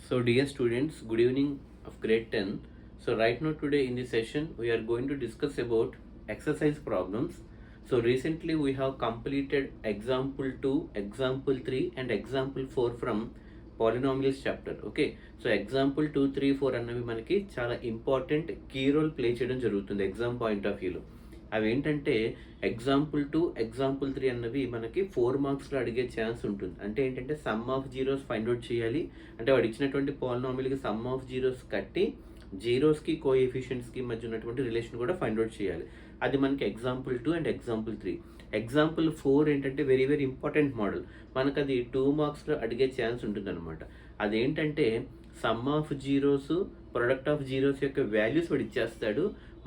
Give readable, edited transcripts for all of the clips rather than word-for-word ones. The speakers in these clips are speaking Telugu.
So dear students, good evening of grade 10. So right now today in this session we are going to discuss about exercise problems. So recently we have completed example 2, example 3 and example 4 from polynomials chapter. Okay. So example 2, 3, 4 అన్నవి మనకి చాలా ఇంపార్టెంట్ కీ రోల్ ప్లే చేయడం జరుగుతుంది ఎగ్జామ్ పాయింట్ ఆఫ్ వ్యూలో. అవి ఏంటంటే ఎగ్జాంపుల్ 2, ఎగ్జాంపుల్ 3 అన్నవి మనకి 4 మార్క్స్లో అడిగే ఛాన్స్ ఉంటుంది. అంటే ఏంటంటే some of zeros find out చేయాలి. అంటే వాడు ఇచ్చినటువంటి పాలినామిల్కి సమ్ ఆఫ్ జీరోస్ కట్టి జీరోస్కి కోఎఫిషియెంట్స్కి మధ్య ఉన్నటువంటి రిలేషన్ కూడా ఫైండ్ అవుట్ చేయాలి. అది మనకి ఎగ్జాంపుల్ 2 అండ్ ఎగ్జాంపుల్ 3. ఎగ్జాంపుల్ 4 ఏంటంటే వెరీ వెరీ ఇంపార్టెంట్ మోడల్. మనకు అది 2 మార్క్స్లో అడిగే ఛాన్స్ ఉంటుంది అనమాట. అదేంటంటే some of zeros, product of zeros యొక్క వాల్యూస్ వాడు ఇచ్చేస్తాడు,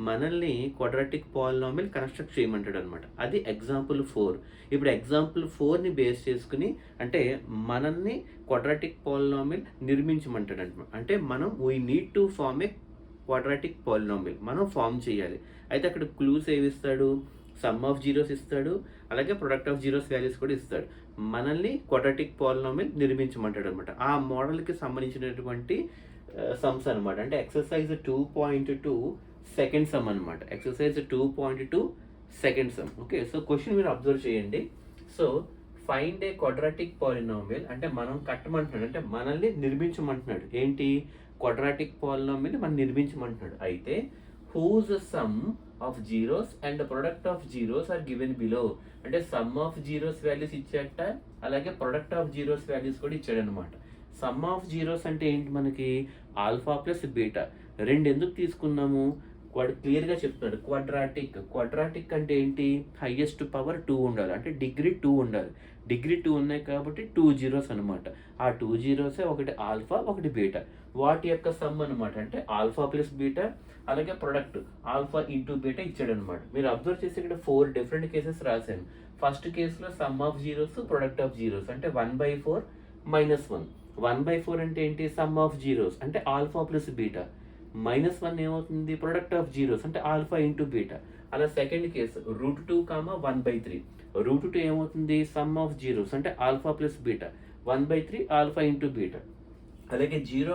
మనల్ని క్వాడ్రాటిక్ పాలినామిల్ కన్స్ట్రక్ట్ చేయమంటాడు అనమాట. అది ఎగ్జాంపుల్ 4. ఇప్పుడు ఎగ్జాంపుల్ 4ని బేస్ చేసుకుని అంటే మనల్ని క్వాడ్రాటిక్ పాలినామిల్ నిర్మించమంటాడు అనమాట. అంటే మనం we need to form a quadratic polynomial మనం ఫామ్ చేయాలి. అయితే అక్కడ క్లూస్ ఏవి ఇస్తాడు? సమ్ ఆఫ్ జీరోస్ ఇస్తాడు, అలాగే ప్రొడక్ట్ ఆఫ్ జీరోస్ వాల్యూస్ కూడా ఇస్తాడు. మనల్ని క్వాడ్రాటిక్ పాలినామిల్ నిర్మించమంటాడు అనమాట. ఆ మోడల్కి సంబంధించినటువంటి సమ్స్ అనమాట. అంటే ఎక్సర్సైజ్ 2.2 సెకండ్ సమ్ అనమాట. Exercise 2.2 second some. Okay, so question మీరు అబ్జర్వ్ చేయండి. So find a quadratic polynomial అంటే మనం కట్టమంటున్నాడు, అంటే మనల్ని నిర్మించమంటున్నాడు. ఏంటి? క్వాడ్రాటిక్ పాలినామిల్ మనం నిర్మించమంటున్నాడు. అయితే whose sum of zeros and product of zeros are given below. అంటే సమ్ ఆఫ్ జీరోస్ వాల్యూస్ ఇచ్చాట, అలాగే ప్రొడక్ట్ ఆఫ్ జీరోస్ వాల్యూస్ కూడా ఇచ్చాడు అనమాట. సమ్ ఆఫ్ జీరోస్ అంటే ఏంటి? మనకి ఆల్ఫా ప్లస్ బీటా. రెండు ఎందుకు తీసుకున్నాము? వాడు క్లియర్గా చెప్తున్నాడు. క్వాడ్రాటిక్ అంటే ఏంటి? హైయెస్ట్ పవర్ 2 ఉండాలి, అంటే డిగ్రీ 2 ఉండాలి. డిగ్రీ 2 ఉన్నాయి కాబట్టి 2 జీరోస్ అనమాట. ఆ 2 జీరోసే ఒకటి ఆల్ఫా, ఒకటి బీటా. వాటి యొక్క సమ్ అనమాట. అంటే ఆల్ఫా ప్లస్ బీటా, అలాగే ప్రొడక్ట్ ఆల్ఫా ఇంటూ బీటా ఇచ్చాడు అనమాట. మీరు అబ్జర్వ్ చేసి ఇక్కడ 4 డిఫరెంట్ కేసెస్ రాశాను. ఫస్ట్ కేసులో some of zeros, product of zeros అంటే 1/4 - 1. 1/4 అంటే ఏంటి? సమ్ ఆఫ్ జీరోస్ అంటే ఆల్ఫా ప్లస్ బీటా. -1 ఏమవుతుంది? ప్రొడక్ట్ ఆఫ్ జీరోస్ అంటే ఆల్ఫా ఇంటూ బీటా. అలా సెకండ్ కేసు √2, 1/3. √2 ఏమవుతుంది? సమ్ ఆఫ్ జీరోస్ అంటే alpha plus beta. 1/3 alpha into beta. అలాగే 0,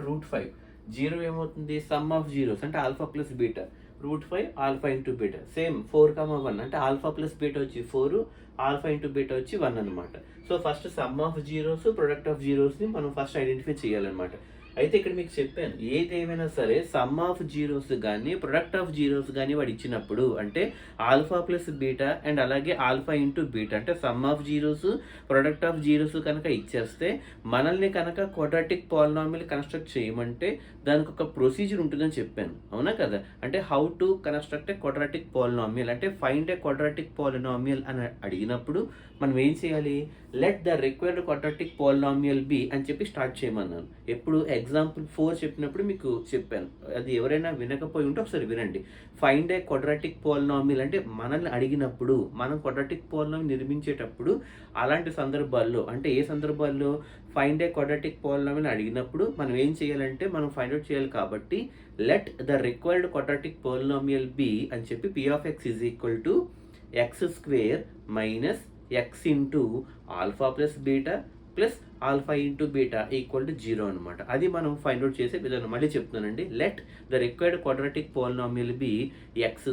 √5. 0 ఏమవుతుంది? సమ్ ఆఫ్ జీరోస్ అంటే alpha plus beta. √5 alpha into beta. Same 4, 1 అంటే ఆల్ఫా ప్లస్ బీటా వచ్చి 4, ఆల్ఫా ఇంటూ బీటా వచ్చి 1 అనమాట. So first sum of zeros, product of జీరోస్ని మనం ఫస్ట్ ఐడెంటిఫై చేయాలన్నమాట. అయితే ఇక్కడ మీకు చెప్పాను, ఏదేమైనా సరే సమ్ ఆఫ్ జీరోస్ కానీ ప్రొడక్ట్ ఆఫ్ జీరోస్ కానీ వాడు ఇచ్చినప్పుడు అంటే ఆల్ఫా ప్లస్ బీటా అండ్ అలాగే ఆల్ఫా ఇంటూ బీటా అంటే sum of zeros, product of zeros కనుక ఇచ్చేస్తే మనల్ని కనుక క్వాడ్రాటిక్ పాలినామిల్ కన్స్ట్రక్ట్ చేయమంటే దానికి ఒక ప్రొసీజర్ ఉంటుందని చెప్పాను, అవునా కదా? అంటే how to construct a quadratic polynomial అంటే ఫైండ్ ఏ క్వాడ్రాటిక్ పాలినామిల్ అని అడిగినప్పుడు మనం ఏం చేయాలి? Let the required quadratic polynomial be అని చెప్పి స్టార్ట్ చేయమన్నాను. ఎప్పుడు? ఎగ్జాంపుల్ 4 చెప్పినప్పుడు మీకు చెప్పాను. అది ఎవరైనా వినకపోయి ఉంటే ఒకసారి వినండి. ఫైండ్ ఏ క్వాడ్రాటిక్ పాలినామిల్ అంటే మనల్ని అడిగినప్పుడు, మనం క్వాడ్రాటిక్ పాలినామిల్ నిర్మించేటప్పుడు అలాంటి సందర్భాల్లో అంటే ఏ సందర్భాల్లో? ఫైండ్ ఏ క్వాడ్రాటిక్ పాలినామిల్ అడిగినప్పుడు మనం ఏం చేయాలంటే మనం ఫైండ్ అవుట్ చేయాలి. కాబట్టి let the required quadratic polynomial be అని చెప్పి p(x) = x² - x into alpha plus beta plus alpha into beta = 0 అనమాట. అది మనం ఫైండ్ అవుట్ చేసే విధానం. మళ్ళీ చెప్తున్నానండి. Let the required quadratic polynomial be x²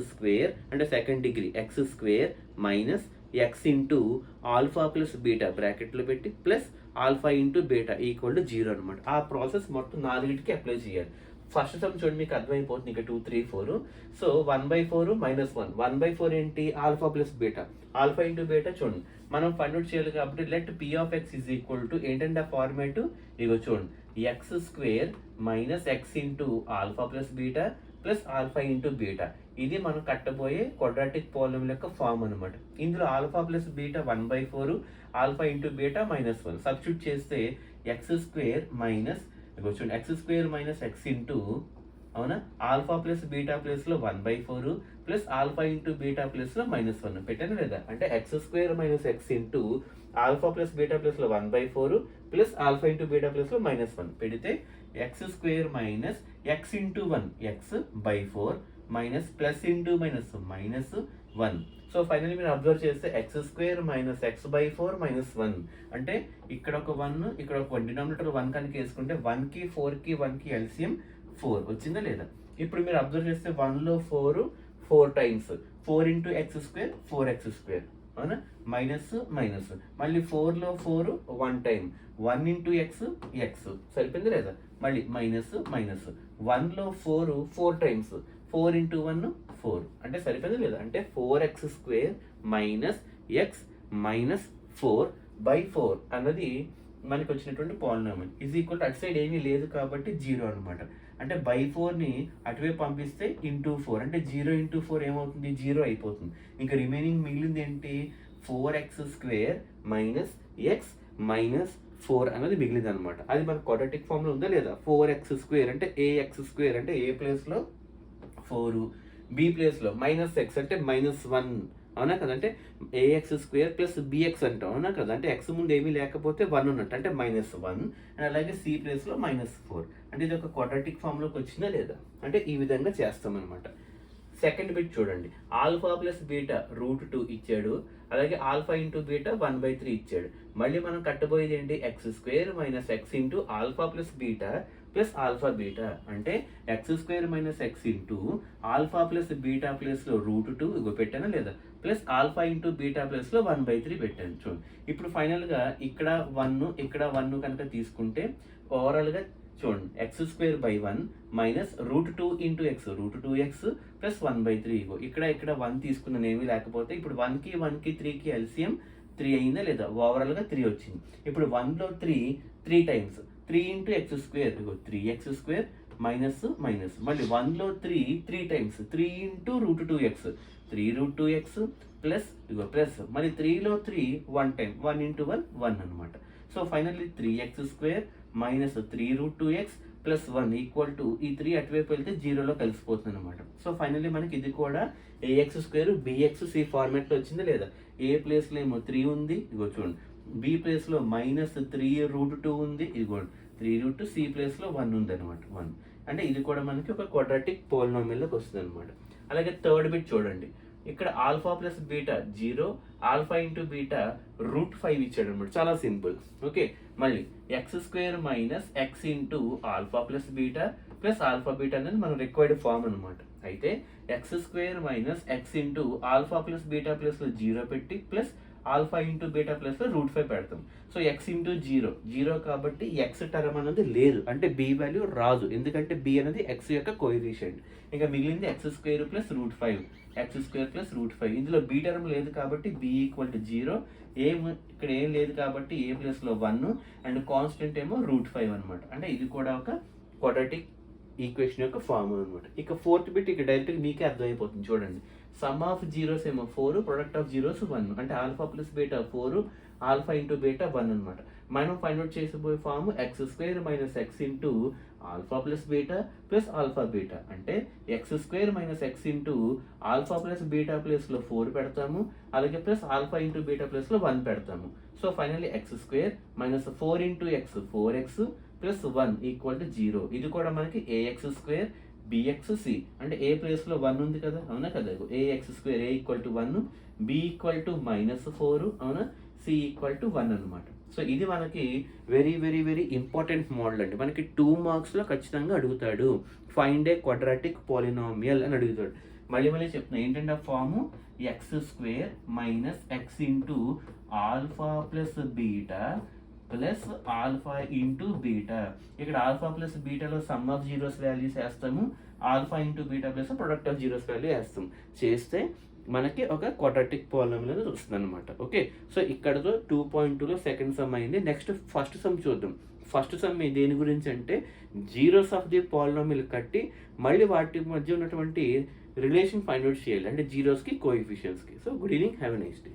అంటే second degree x² - x into alpha plus beta బ్రాకెట్లో పెట్టి ప్లస్ ఆల్ఫా ఇంటూ బీటా = 0 అనమాట. ఆ ప్రాసెస్ మొత్తం 4కి అప్లై చేయాలి. ఫస్ట్ సమ్ చూడండి, మీకు అర్థమైపోతుంది. ఇంకా 2, 3, 4. సో 1/4 - 1. 1/4 ఏంటి? Alpha plus beta. Alpha into beta చూడండి మనం ఫైండ్ అవుట్ చేయాలి. కాబట్టి లెట్ p(x) ఏంటంటే ఆ ఫార్మాట్ ఇగో చూడండి, x² - x into alpha plus beta plus alpha into beta. ఇది మనం కట్టబోయే క్వాడ్రాటిక్ పాలినామిల్ యొక్క ఫామ్ అనమాట. ఇందులో alpha plus beta 1/4, alpha into beta -1. Substitute చేస్తే x² ఇగో చూడండి, x² - x ఇంటూ అవునా ఆల్ఫా ప్లస్ బీటా ప్లస్లో 1/4 ప్లస్ ఆల్ఫా ఇంటూ బీటా ప్లస్లో -1 పెట్టాను లేదా? అంటే x² - x into alpha plus beta ప్లస్లో 1/4 ప్లస్ ఆల్ఫా ఇంటూ బీటా ప్లస్లో -1 పెడితే x² - x into 1 x/4 minus plus into minus -1 so finally మీరు అబ్జర్వ్ చేస్తే X square minus X by 4 minus 1 అంటే ఇక్కడ ఒక 1 ఇక్కడ ఒక 1 డినామినేటర్ 1 కనుక వేసుకుంటే 1కి 4కి 1కి ఎల్సిఎం 4 వచ్చిందా లేదా. ఇప్పుడు మీరు అబ్జర్వ్ చేస్తే 1లో 4 times 4 into X square 4x², అవునా, మైనస్ మైనస్, మళ్ళీ 4లో 4 1 టైం 1 ఇంటూ ఎక్స్ సరిపోయింది లేదా, మళ్ళీ మైనస్ మైనస్, 1లో 4 టైమ్స్ 4 ఇంటూ 1 4 అంటే సరిపోయింది లేదా, అంటే 4x² మైనస్ ఎక్స్ మైనస్ 4/4 అన్నది మనకి వచ్చినటువంటి పాలినామియల్ ఈజ్ ఈక్వల్ టు అటు సైడ్ ఏమీ లేదు కాబట్టి 0 అనమాట. అంటే బై 4ని అటువైపు పంపిస్తే ఇంటూ 4 అంటే 0 ఇంటూ 4 ఏమవుతుంది, 0 అయిపోతుంది. ఇంకా రిమైనింగ్ మిగిలింది ఏంటి, 4x² మైనస్ ఎక్స్ మైనస్ 4 అనేది మిగిలింది అనమాట. అది మన క్వాడ్రాటిక్ ఫామ్లో ఉందా లేదా, 4x² అంటే ax² అంటే ఏ ప్లేస్లో 4, బి ప్లేస్లో మైనస్ ఎక్స్ అంటే -1, అవునా కదా, అంటే ax² ప్లస్ bx అంటాం, అవునా కదా, అంటే ఎక్స్ ముందు ఏమీ లేకపోతే 1 ఉన్నట్టు అంటే -1, అండ్ అలాగే సి ప్లేస్లో -4 అంటే ఇది ఒక క్వాడ్రాటిక్ ఫామ్లోకి వచ్చిందా లేదా, అంటే ఈ విధంగా చేస్తామన్నమాట. సెకండ్ బిట్ చూడండి, ఆల్ఫా ప్లస్ బీటా √2 ఇచ్చాడు, అలాగే ఆల్ఫా ఇంటూ బీటా 1/3 ఇచ్చాడు. మళ్ళీ మనం కట్టబోయేది ఏంటి, x² minus x into alpha plus beta plus alpha beta అంటే x² minus x into alpha plus beta ప్లస్లో √2 ఇగో పెట్టానా లేదా, ప్లస్ ఆల్ఫా ఇంటూ బీటా ప్లస్లో 1/3 పెట్టాను చూడండి. ఇప్పుడు ఫైనల్గా ఇక్కడ 1 కనుక తీసుకుంటే ఓవరాల్గా చూడండి x²/1 minus √2 into X √2x plus 1/3 ఇగో ఇక్కడ 1 తీసుకున్నాను ఏమీ లేకపోతే, ఇప్పుడు 1కి 3కి ఎల్సిఎం 3 అయిందా లేదా, ఓవరాల్గా 3 వచ్చింది. ఇప్పుడు 1లో 3 టైమ్స్ 3 ఇంటూ x² ఇగో 3x² మైనస్ మైనస్, మళ్ళీ 1లో 3 times 3 into √2x 3√2x plus ఇగో ప్లస్, మళ్ళీ 3లో 1 టైం 1 ఇంటూ 1 అనమాట. So finally 3x² minus 3√2x plus 1 equal to ఈ 3 అటువైపు వెళ్తే 0లో కలిసిపోతుంది అనమాట. సో ఫైనల్లీ మనకి ఇది కూడా ax² bxc ఫార్మాట్లో వచ్చిందా లేదా, ఏ ప్లేస్లో ఏమో 3 ఉంది ఇగో చూడండి, బి ప్లేస్లో -3√2 ఉంది ఇదిగోండి 3√2, సి ప్లేస్లో 1 ఉంది అనమాట 1 అంటే ఇది కూడా మనకి ఒక క్వాడ్రాటిక్ పోలినామియల్లోకి వస్తుంది అనమాట. అలాగే థర్డ్ బిట్ చూడండి, ఇక్కడ alpha plus beta 0, alpha into beta √5 ఇచ్చాడు అనమాట, చాలా సింపుల్. ఓకే, మళ్ళీ x² minus x into alpha plus beta plus alpha beta అనేది మన రిక్వైర్డ్ ఫామ్ అనమాట. అయితే x² minus x into alpha plus beta ప్లస్లో 0 పెట్టి ప్లస్ ఆల్ఫా ఇంటూ బీటా ప్లస్లో √5 పెడతాం. సో ఎక్స్ ఇంటూ 0 కాబట్టి ఎక్స్ టర్మ్ అనేది లేదు, అంటే బి వాల్యూ రాదు, ఎందుకంటే బి అనేది ఎక్స్ యొక్క కోఎఫిషియంట్. ఇంకా మిగిలింది x² ప్లస్ √5 x² ప్లస్ √5, ఇందులో బి టర్మ్ లేదు కాబట్టి బి ఈక్వల్ టు 0, ఇక్కడ ఏం లేదు కాబట్టి ఏ ప్లేస్లో 1 అండ్ కాన్స్టెంట్ ఏమో √5 అనమాట. అంటే ఇది కూడా ఒక క్వాడ్రాటిక్ ఈక్వేషన్ యొక్క ఫార్మ్ అనమాట. ఇక ఫోర్త్ బిట్ ఇక డైరెక్ట్గా మీకే అర్థమైపోతుంది చూడండి, సమ్ ఆఫ్ జీరోస్ ఏమో 4, ప్రొడక్ట్ ఆఫ్ జీరోస్ 1 అంటే alpha plus beta 4, alpha into beta 1 అనమాట. మనం ఫైండ్ అవుట్ చేసిపోయే form x² minus x into alpha plus beta plus alpha beta అంటే x² minus x into alpha plus beta ప్లస్లో 4 పెడతాము, అలాగే ప్లస్ ఆల్ఫా ఇంటూ బీటా ప్లస్లో 1 పెడతాము. So finally x² minus 4 into X 4x plus 1 equal to 0. ఇది కూడా మనకి ax² bxc అంటే ఏ ప్లేస్లో 1 ఉంది కదా, అవునా కదా, ax² a equal to 1, b equal to -4, అవునా, c ఈక్వల్ టు 1 అనమాట. సో ఇది మనకి very very very important model అండి, మనకి 2 మార్క్స్లో ఖచ్చితంగా అడుగుతాడు, ఫైండ్ ఏ క్వాడ్రాటిక్ పాలినామియల్ అని అడుగుతాడు. మళ్ళీ చెప్తున్నా ఏంటంటే ఆ form x² minus x into alpha plus beta plus alpha into beta. ఇక్కడ ఆల్ఫా ప్లస్ బీటాలో సమ్ ఆఫ్ జీరోస్ వాల్యూస్ వేస్తాము, alpha into beta plus product of zeros value వేస్తాం. చేస్తే మనకి ఒక క్వాడ్రాటిక్ పాలినామియల్ అనేది వస్తుంది అనమాట. ఓకే, సో ఇక్కడతో 2.2లో సెకండ్ సమ్ అయింది. నెక్స్ట్ ఫస్ట్ సమ్ చూద్దాం. ఫస్ట్ సమ్ దేని గురించి అంటే జీరోస్ ఆఫ్ ది పాలినామియల్ కట్టి మళ్ళీ వాటి మధ్య ఉన్నటువంటి రిలేషన్ ఫైండ్ అవుట్ చేయాలి, అంటే జీరోస్కి కోఎఫిషియన్స్కి. So good evening, have a nice day.